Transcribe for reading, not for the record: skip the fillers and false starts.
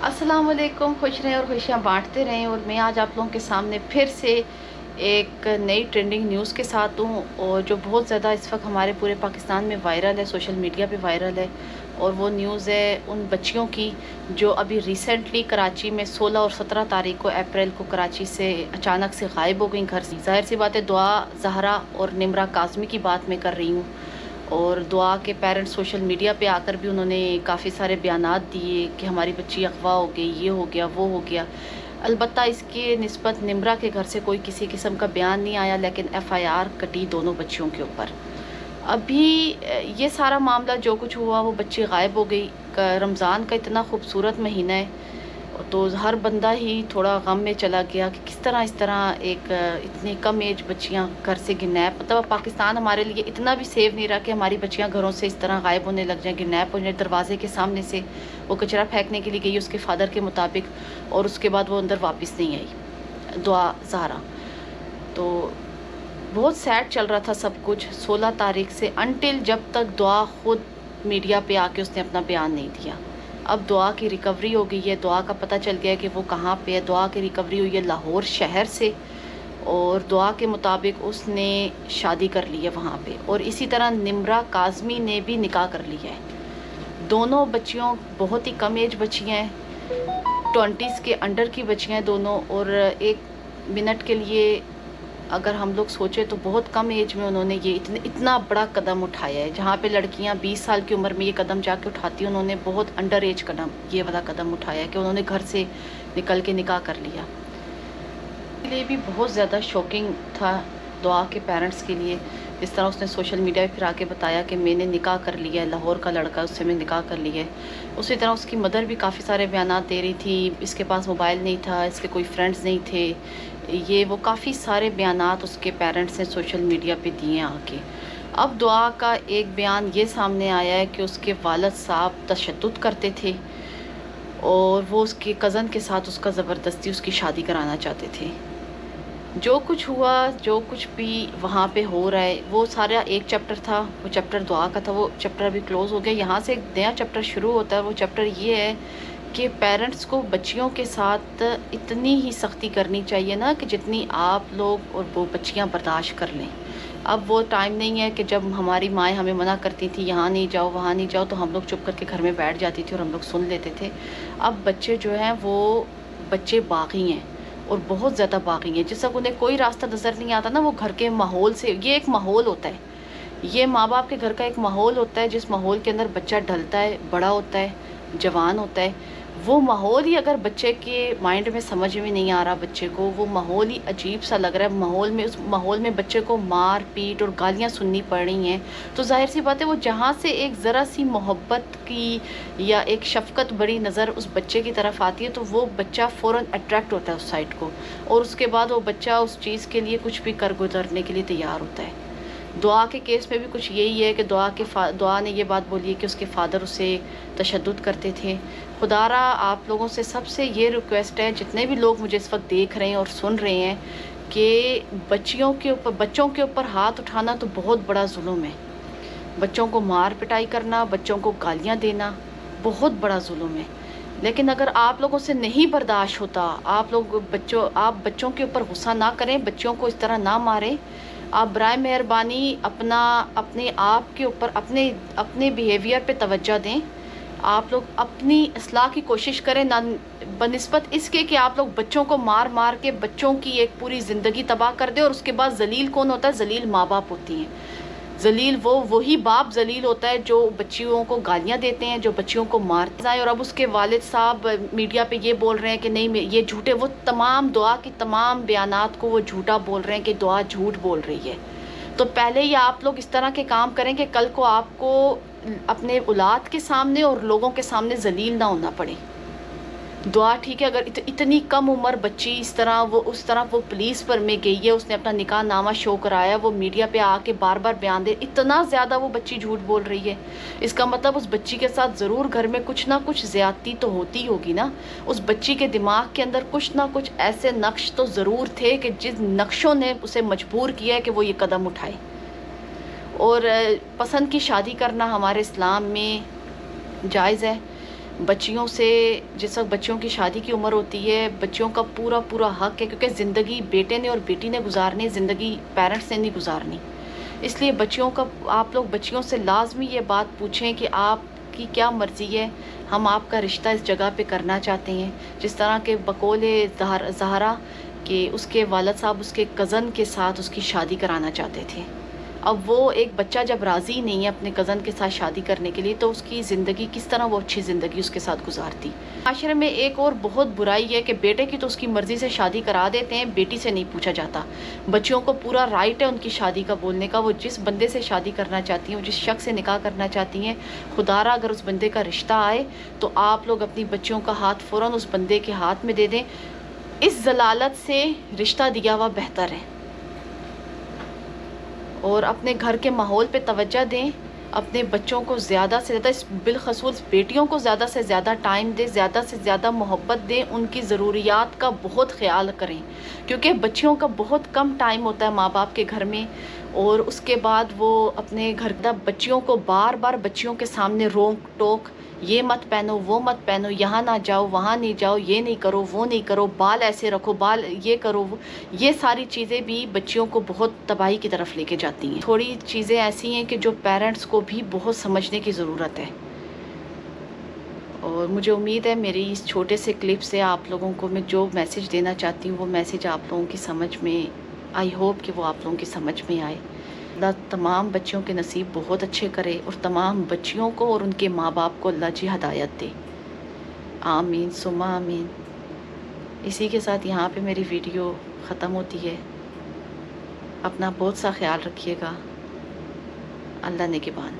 अस्सलाम वालेकुम। खुश रहें और खुशियाँ बांटते रहें। और मैं आज आप लोगों के सामने फिर से एक नई ट्रेंडिंग न्यूज़ के साथ हूँ, और जो बहुत ज़्यादा इस वक्त हमारे पूरे पाकिस्तान में वायरल है, सोशल मीडिया पे वायरल है। और वो न्यूज़ है उन बच्चियों की जो अभी रिसेंटली कराची में 16 और 17 तारीख को अप्रैल को कराची से अचानक से गायब हो गई घर से। ज़ाहिर सी बात है, दुआ जहरा और निम्रा काज़मी की बात मैं कर रही हूँ। और दुआ के पेरेंट्स सोशल मीडिया पे आकर भी उन्होंने काफ़ी सारे बयानात दिए कि हमारी बच्ची अगवा हो गई, ये हो गया, वो हो गया। अलबत्ता इसके निस्बत निम्रा के घर से कोई किसी किस्म का बयान नहीं आया, लेकिन एफआईआर कटी दोनों बच्चियों के ऊपर। अभी ये सारा मामला जो कुछ हुआ, वो बच्ची गायब हो गई। रमज़ान का इतना खूबसूरत महीना है, तो हर बंदा ही थोड़ा गम में चला गया कि किस तरह इस तरह एक इतनी कम एज बच्चियां घर से गिरनैप, मतलब पाकिस्तान हमारे लिए इतना भी सेफ नहीं रहा कि हमारी बच्चियां घरों से इस तरह गायब होने लग जाएं, गिरनैप हो जाए। दरवाजे के सामने से वो कचरा फेंकने के लिए गई उसके फादर के मुताबिक, और उसके बाद वो अंदर वापस नहीं आई, दुआ जहरा। तो बहुत सैड चल रहा था सब कुछ 16 तारीख से, अनटिल जब तक दुआ खुद मीडिया पे आके उसने अपना बयान नहीं दिया। अब दुआ की रिकवरी हो गई है, दुआ का पता चल गया है कि वो कहाँ पे है। दुआ की रिकवरी हुई है लाहौर शहर से, और दुआ के मुताबिक उसने शादी कर ली है वहाँ पे। और इसी तरह निम्रा काज़मी ने भी निकाह कर लिया है। दोनों बच्चियों बहुत ही कम एज बच्चियाँ हैं, 20s के अंडर की बच्चियाँ हैं दोनों। और एक मिनट के लिए अगर हम लोग सोचें तो बहुत कम एज में उन्होंने ये इतना बड़ा कदम उठाया है। जहाँ पे लड़कियाँ 20 साल की उम्र में ये कदम जाके उठाती हैं, उन्होंने बहुत अंडर एज कदम, ये वाला कदम उठाया है कि उन्होंने घर से निकल के निकाह कर लिया। के लिए भी बहुत ज़्यादा शॉकिंग था दुआ के पेरेंट्स के लिए। जिस तरह उसने सोशल मीडिया पे फिर आके बताया कि मैंने निकाह कर लिया है, लाहौर का लड़का, उससे मैं निकाह कर लिया है। उसी तरह उसकी मदर भी काफ़ी सारे बयानात दे रही थी, इसके पास मोबाइल नहीं था, इसके कोई फ्रेंड्स नहीं थे, ये वो काफ़ी सारे बयानात उसके पेरेंट्स ने सोशल मीडिया पे दिए आके। अब दुआ का एक बयान ये सामने आया है कि उसके वालिद साहब तशद्दुद करते थे, और वो उसके कज़न के साथ उसका ज़बरदस्ती उसकी शादी कराना चाहते थे। जो कुछ हुआ, जो कुछ भी वहाँ पे हो रहा है, वो सारा एक चैप्टर था, वो चैप्टर दुआ का था, वो चैप्टर अभी क्लोज़ हो गया। यहाँ से एक नया चैप्टर शुरू होता है। वो चैप्टर ये है कि पेरेंट्स को बच्चियों के साथ इतनी ही सख्ती करनी चाहिए ना कि जितनी आप लोग और वो बच्चियाँ बर्दाश्त कर लें। अब वो टाइम नहीं है कि जब हमारी माएँ हमें मना करती थी यहाँ नहीं जाओ, वहाँ नहीं जाओ, तो हम लोग चुप करके घर में बैठ जाती थी और हम लोग सुन लेते थे। अब बच्चे जो हैं वो बच्चे बागी हैं, और बहुत ज़्यादा बागी हैं। जिस तक उन्हें कोई रास्ता नज़र नहीं आता ना, वो घर के माहौल से, ये एक माहौल होता है, ये माँ बाप के घर का एक माहौल होता है, जिस माहौल के अंदर बच्चा ढलता है, बड़ा होता है, जवान होता है। वो माहौल ही अगर बच्चे के माइंड में समझ में नहीं आ रहा, बच्चे को वो माहौल ही अजीब सा लग रहा है, माहौल में, उस माहौल में बच्चे को मार पीट और गालियाँ सुननी पड़ रही हैं, तो जाहिर सी बात है वो जहाँ से एक ज़रा सी मोहब्बत की या एक शफ़क़त बड़ी नज़र उस बच्चे की तरफ आती है, तो वो बच्चा फ़ौरन अट्रैक्ट होता है उस साइड को, और उसके बाद वो बच्चा उस चीज़ के लिए कुछ भी कर गुजरने के लिए तैयार होता है। दुआ के केस में भी कुछ यही है कि दुआ ने ये बात बोली है कि उसके फ़ादर उसे तशद्दुद करते थे। खुदारा आप लोगों से सबसे ये रिक्वेस्ट है, जितने भी लोग मुझे इस वक्त देख रहे हैं और सुन रहे हैं, कि बच्चों के ऊपर हाथ उठाना तो बहुत बड़ा जुल्म है। बच्चों को मार पिटाई करना, बच्चों को गालियाँ देना बहुत बड़ा जुल्म है। लेकिन अगर आप लोगों से नहीं बर्दाश्त होता, आप बच्चों के ऊपर गुस्सा ना करें, बच्चों को इस तरह ना मारें। आप बराए मेहरबानी अपने आप के ऊपर, अपने बिहेवियर पे तवज्जो दें। आप लोग अपनी इस्लाह की कोशिश करें, ना बनिस्बत इसके कि आप लोग बच्चों को मार मार के बच्चों की एक पूरी ज़िंदगी तबाह कर दें। और उसके बाद जलील कौन होता है? जलील माँ बाप होती हैं। जलील वही बाप जलील होता है जो बच्चियों को गालियाँ देते हैं, जो बच्चियों को मारते हैं। और अब उसके वालिद साहब मीडिया पे ये बोल रहे हैं कि नहीं, ये झूठे, वो तमाम दुआ की तमाम बयानात को वो झूठा बोल रहे हैं कि दुआ झूठ बोल रही है। तो पहले ही आप लोग इस तरह के काम करें कि कल को आपको अपने औलाद के सामने और लोगों के सामने जलील ना होना पड़े। दुआ ठीक है, अगर इतनी कम उम्र बच्ची उस तरह वो पुलिस पर में गई है, उसने अपना निकाह नामा शो कराया, वो मीडिया पे आके बार बार बयान दे, इतना ज़्यादा वो बच्ची झूठ बोल रही है, इसका मतलब उस बच्ची के साथ ज़रूर घर में कुछ ना कुछ ज़्यादती तो होती होगी ना। उस बच्ची के दिमाग के अंदर कुछ ना कुछ ऐसे नक्श तो ज़रूर थे कि जिस नक्शों ने उसे मजबूर किया है कि वो ये कदम उठाए। और पसंद की शादी करना हमारे इस्लाम में जायज़ है। بچیوں سے جس وقت بچیوں کی شادی کی عمر ہوتی ہے، بچیوں کا پورا پورا حق ہے، کیونکہ زندگی بیٹے نے اور بیٹی نے گزارنی، زندگی پیرنٹس نے نہیں گزارنی۔ اس لیے بچیوں کا آپ لوگ بچیوں سے لازمی یہ بات پوچھیں کہ آپ کی کیا مرضی ہے، ہم آپ کا رشتہ اس جگہ پہ کرنا چاہتے ہیں۔ جس طرح کہ بقول زہرا کہ اس کے والد صاحب اس کے کزن کے ساتھ اس کی شادی کرانا چاہتے تھے۔ اب وہ ایک بچہ جب راضی نہیں ہے اپنے کزن کے ساتھ شادی کرنے کے لیے، تو اس کی زندگی کس طرح وہ اچھی زندگی اس کے ساتھ گزارتی۔ معاشرے میں ایک اور بہت برائی ہے کہ بیٹے کی تو اس کی مرضی سے شادی کرا دیتے ہیں، بیٹی سے نہیں پوچھا جاتا۔ بچیوں کو پورا رائٹ ہے ان کی شادی کا بولنے کا، وہ جس بندے سے شادی کرنا چاہتی ہیں، وہ جس شخص سے نکاح کرنا چاہتی ہیں، خدا را اگر اس بندے کا رشتہ آئے تو آپ لوگ اپنی بچیوں کا ہاتھ فوراً اس بندے کے ہاتھ میں دے دیں۔ اس ضلالت سے رشتہ دیا ہوا بہتر ہے، اور اپنے گھر کے ماحول پہ توجہ دیں، اپنے بچوں کو زیادہ سے زیادہ، بالخصوص بیٹیوں کو زیادہ سے زیادہ ٹائم دیں، زیادہ سے زیادہ محبت دیں، ان کی ضروریات کا بہت خیال کریں، کیونکہ بچیوں کا بہت کم ٹائم ہوتا ہے ماں باپ کے گھر میں، اور اس کے بعد وہ اپنے گھر کا بچیوں کو بار بار بچیوں کے سامنے روک ٹوک، یہ مت پہنو، وہ مت پہنو، یہاں نہ جاؤ، وہاں نہیں جاؤ، یہ نہیں کرو، وہ نہیں کرو، بال ایسے رکھو، بال یہ کرو، یہ ساری چیزیں بھی بچیوں کو بہت تباہی کی طرف لے کے جاتی ہیں۔ تھوڑی چیزیں ایسی ہیں کہ جو پیرنٹس کو بھی بہت سمجھنے کی ضرورت ہے، اور مجھے امید ہے میری اس چھوٹے سے کلپ سے آپ لوگوں کو میں جو میسج دینا چاہتی ہوں وہ میسج آپ لوگوں کی سمجھ میں، آئی ہوپ کہ وہ آپ لوگوں کی سمجھ میں آئے۔ اللہ تمام بچیوں کے نصیب بہت اچھے کرے، اور تمام بچیوں کو اور ان کے ماں باپ کو اللہ جی ہدایت دے، آمین ثم آمین۔ اسی کے ساتھ یہاں پہ میری ویڈیو ختم ہوتی ہے۔ اپنا بہت سا خیال رکھیے گا۔ اللہ نگہبان۔